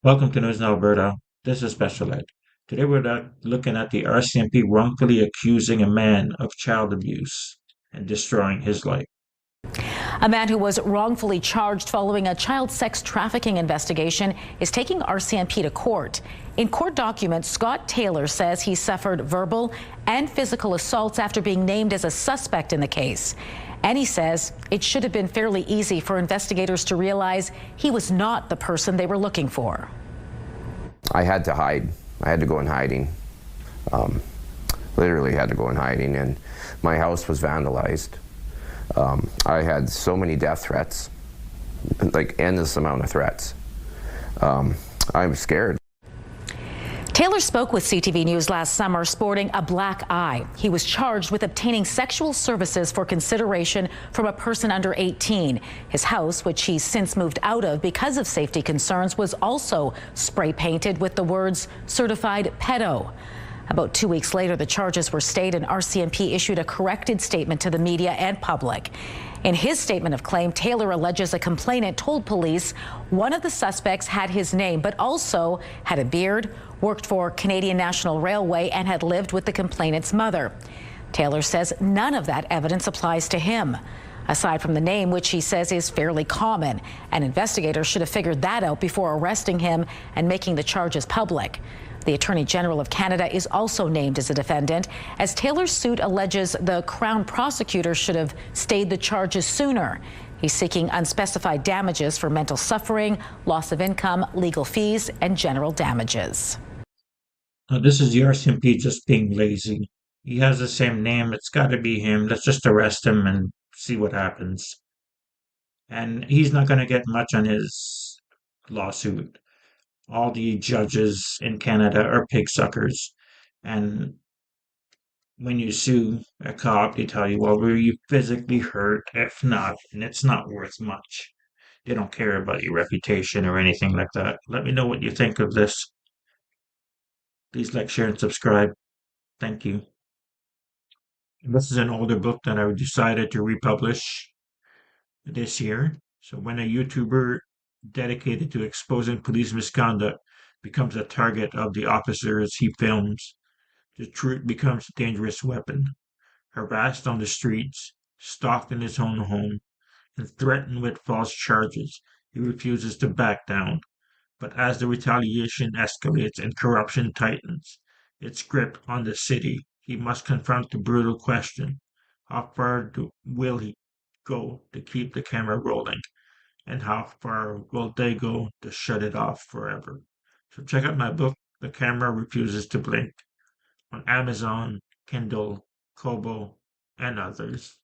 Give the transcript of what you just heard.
Welcome to News in Alberta. This is Special Ed. Today we're looking at the RCMP wrongfully accusing a man of child abuse and destroying his life. A man who was wrongfully charged following a child sex trafficking investigation is taking RCMP to court. In court documents, Scott Taylor says he suffered verbal and physical assaults after being named as a suspect in the case. And he says it should have been fairly easy for investigators to realize he was not the person they were looking for. I had to hide. I had to go in hiding. Literally had to go in hiding, and my house was vandalized. I had so many death threats, like endless amount of threats. I'm scared. Taylor spoke with CTV News last summer sporting a black eye. He was charged with obtaining sexual services for consideration from a person under 18. His house, which he's since moved out of because of safety concerns, was also spray painted with the words "certified pedo." About 2 weeks later, the charges were stayed and RCMP issued a corrected statement to the media and public. In his statement of claim, Taylor alleges a complainant told police one of the suspects had his name, but also had a beard, worked for Canadian National Railway, and had lived with the complainant's mother. Taylor says none of that evidence applies to him, aside from the name, which he says is fairly common. And investigators should have figured that out before arresting him and making the charges public. The Attorney General of Canada is also named as a defendant, as Taylor's suit alleges the Crown prosecutor should have stayed the charges sooner. He's seeking unspecified damages for mental suffering, loss of income, legal fees, and general damages. Now, this is the RCMP just being lazy. He has the same name. It's got to be him. Let's just arrest him and see what happens. And he's not going to get much on his lawsuit. All the judges in Canada are pig suckers. And when you sue a cop, they tell you, well, were you physically hurt? If not, and it's not worth much. They don't care about your reputation or anything like that. Let me know what you think of this. Please like, share, and subscribe. Thank you. This is an older book that I decided to republish this year. So when a YouTuber dedicated to exposing police misconduct becomes a target of the officers he films, the truth becomes a dangerous weapon. Harassed on the streets, stalked in his own home, and threatened with false charges, he refuses to back down. But as the retaliation escalates and corruption tightens its grip on the city, he must confront the brutal question: how far will he go to keep the camera rolling? And how far will they go to shut it off forever? So check out my book, The Camera Refuses to Blink, on Amazon, Kindle, Kobo, and others.